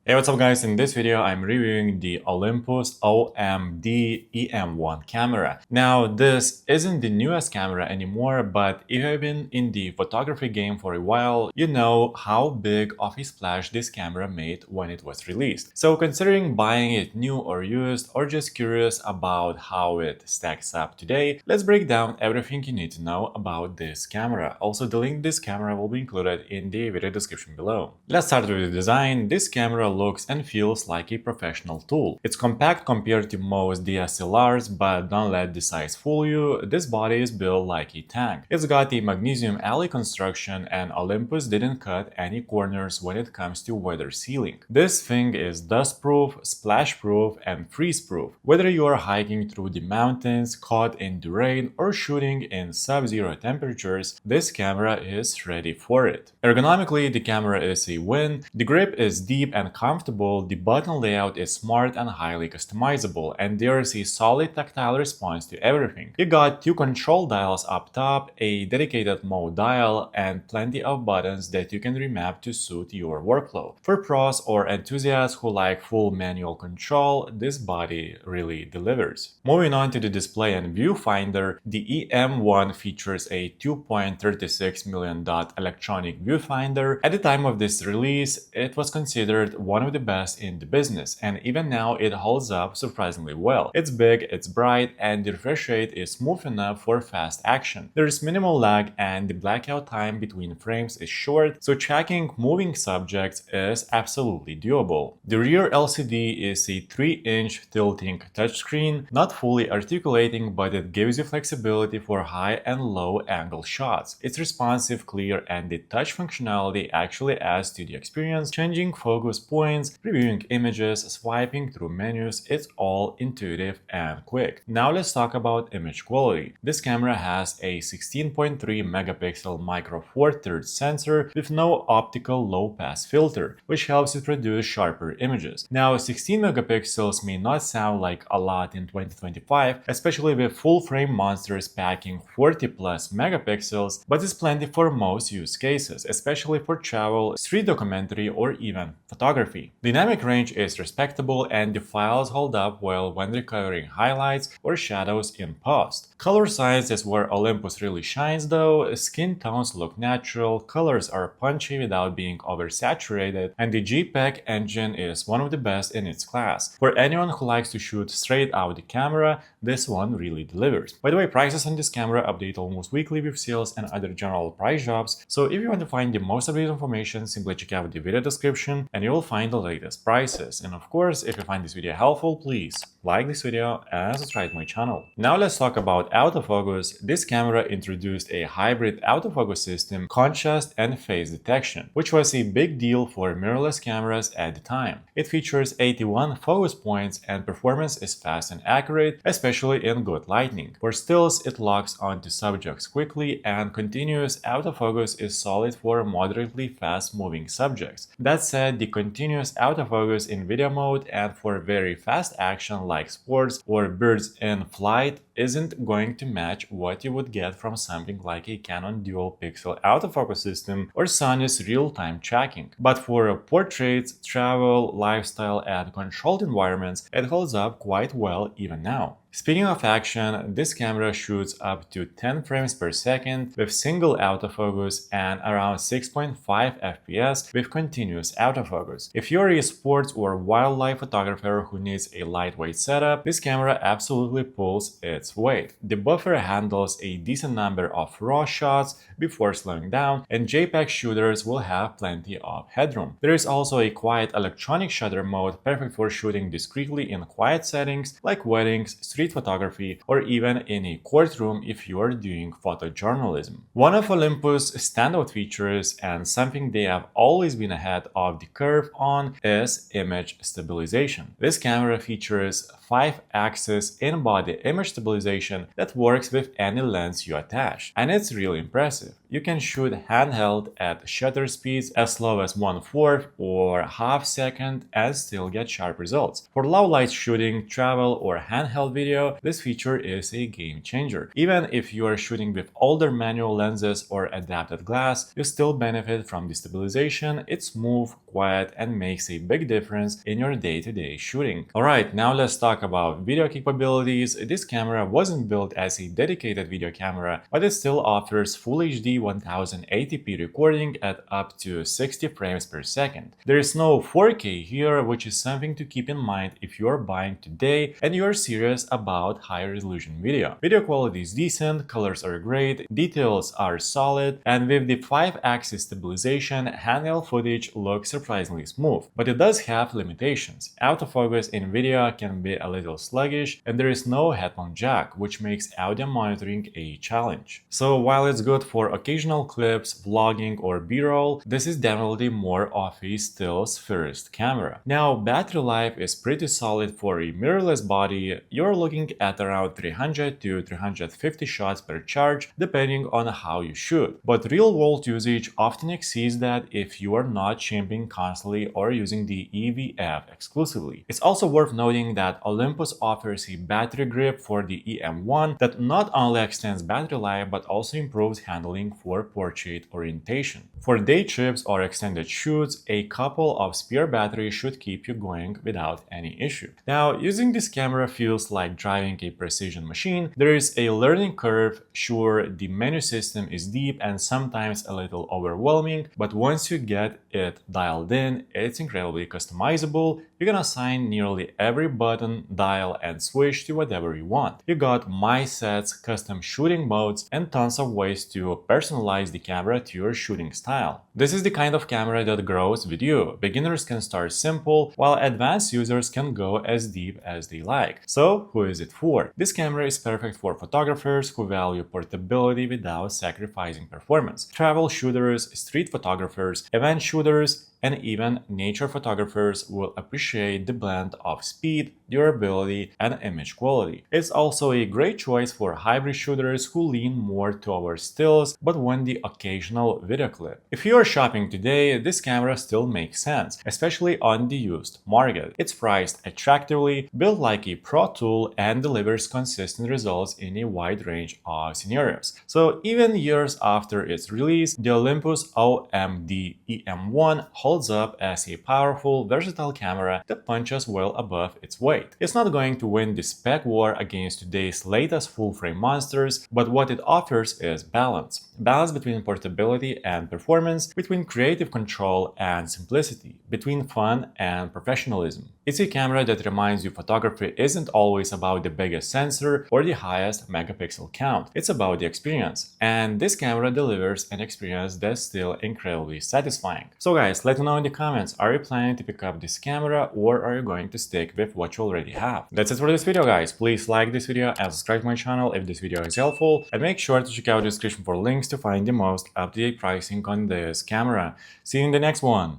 Hey, what's up guys? In this video, I'm reviewing the Olympus OM-D E-M1 camera. Now, this isn't the newest camera anymore, but if you've been in the photography game for a while, you know how big of a splash this camera made when it was released. So considering buying it new or used, or just curious about how it stacks up today, let's break down everything you need to know about this camera. Also, the link to this camera will be included in the video description below. Let's start with the design. This camera looks and feels like a professional tool. It's compact compared to most DSLRs, but don't let the size fool you. This body is built like a tank. It's got a magnesium alloy construction, and Olympus didn't cut any corners when it comes to weather sealing. This thing is dust-proof, splash-proof, and freeze-proof. Whether you are hiking through the mountains, caught in the rain, or shooting in sub-zero temperatures, this camera is ready for it. Ergonomically, the camera is a win. The grip is deep and comfortable, the button layout is smart and highly customizable, and there's a solid tactile response to everything. You got two control dials up top, a dedicated mode dial, and plenty of buttons that you can remap to suit your workflow. For pros or enthusiasts who like full manual control, this body really delivers. Moving on to the display and viewfinder, the EM1 features a 2.36 million dot electronic viewfinder. At the time of this release, it was considered one of the best in the business, and even now it holds up surprisingly well. It's big, it's bright, and the refresh rate is smooth enough for fast action. There's minimal lag, and the blackout time between frames is short, so tracking moving subjects is absolutely doable. The rear LCD is a 3-inch tilting touchscreen, not fully articulating, but it gives you flexibility for high and low angle shots. It's responsive, clear, and the touch functionality actually adds to the experience, changing focus points, reviewing images, swiping through menus. It's all intuitive and quick. Now let's talk about image quality. This camera has a 16.3 megapixel micro four thirds sensor with no optical low-pass filter, which helps it produce sharper images. Now, 16 megapixels may not sound like a lot in 2025, especially with full-frame monsters packing 40 plus megapixels, but it's plenty for most use cases, especially for travel, street documentary, or even photography. Dynamic range is respectable, and the files hold up well when recovering highlights or shadows in post. Color science is where Olympus really shines though. Skin tones look natural, colors are punchy without being oversaturated, and the JPEG engine is one of the best in its class. For anyone who likes to shoot straight out the camera, this one really delivers. By the way, prices on this camera update almost weekly with sales and other general price drops, so if you want to find the most updated information, simply check out the video description and you will find the latest prices. And of course, if you find this video helpful, please like this video and subscribe to my channel. Now let's talk about autofocus. This camera introduced a hybrid autofocus system, contrast and phase detection, which was a big deal for mirrorless cameras at the time. It features 81 focus points and performance is fast and accurate, especially in good lighting. For stills, it locks onto subjects quickly, and continuous autofocus is solid for moderately fast-moving subjects. That said, the continuous autofocus in video mode and for very fast action like sports or birds in flight isn't going to match what you would get from something like a Canon dual-pixel autofocus system or Sony's real-time tracking. But for portraits, travel, lifestyle, and controlled environments, it holds up quite well even now. Speaking of action, this camera shoots up to 10 frames per second with single autofocus and around 6.5 FPS with continuous autofocus. If you're a sports or wildlife photographer who needs a lightweight setup, this camera absolutely pulls its weight. The buffer handles a decent number of raw shots before slowing down, and JPEG shooters will have plenty of headroom. There is also a quiet electronic shutter mode, perfect for shooting discreetly in quiet settings like weddings, street photography, or even in a courtroom if you are doing photojournalism. One of Olympus' standout features, and something they have always been ahead of the curve on, is image stabilization. This camera features 5-axis in-body image stabilization that works with any lens you attach, and it's really impressive. You can shoot handheld at shutter speeds as low as 1/4 or half second and still get sharp results. For low light shooting, travel, or handheld video, video, this feature is a game changer. Even if you are shooting with older manual lenses or adapted glass, you still benefit from the stabilization. It's smooth, quiet, and makes a big difference in your day-to-day shooting. Alright, now let's talk about video capabilities. This camera wasn't built as a dedicated video camera, but it still offers Full HD 1080p recording at up to 60 frames per second. There is no 4K here, which is something to keep in mind if you are buying today and you are serious about high resolution video. Video quality is decent, colors are great, details are solid, and with the 5-axis stabilization, handheld footage looks surprisingly smooth. But it does have limitations. Autofocus in video can be a little sluggish, and there is no headphone jack, which makes audio monitoring a challenge. So while it's good for occasional clips, vlogging, or b-roll, this is definitely more of a stills first camera. Now, battery life is pretty solid for a mirrorless body. You're looking at around 300 to 350 shots per charge, depending on how you shoot. But real-world usage often exceeds that if you are not shipping constantly or using the EVF exclusively. It's also worth noting that Olympus offers a battery grip for the EM1 that not only extends battery life but also improves handling for portrait orientation. For day trips or extended shoots, a couple of spare batteries should keep you going without any issue. Now, using this camera feels like driving a precision machine. There is a learning curve. Sure, the menu system is deep and sometimes a little overwhelming, but once you get it dialed in, it's incredibly customizable. You can assign nearly every button, dial, and switch to whatever you want. You got My Sets, custom shooting modes, and tons of ways to personalize the camera to your shooting style. This is the kind of camera that grows with you. Beginners can start simple, while advanced users can go as deep as they like. So, who is it for? This camera is perfect for photographers who value portability without sacrificing performance, travel shooters, street photographers, event shooters, and even nature photographers will appreciate the blend of speed, durability, and image quality. It's also a great choice for hybrid shooters who lean more towards stills but want the occasional video clip. If you are shopping today, this camera still makes sense, especially on the used market. It's priced attractively, built like a pro tool, and delivers consistent results in a wide range of scenarios. So even years after its release, the Olympus OM-D E-M1 holds up as a powerful, versatile camera that punches well above its weight. It's not going to win the spec war against today's latest full-frame monsters, but what it offers is balance. Balance between portability and performance, between creative control and simplicity, between fun and professionalism. It's a camera that reminds you photography isn't always about the biggest sensor or the highest megapixel count. It's about the experience. And this camera delivers an experience that's still incredibly satisfying. So guys, let me know in the comments, are you planning to pick up this camera or are you going to stick with what you already have? That's it for this video, guys. Please like this video and subscribe to my channel if this video is helpful, and make sure to check out the description for links to find the most up-to-date pricing on this camera. See you in the next one.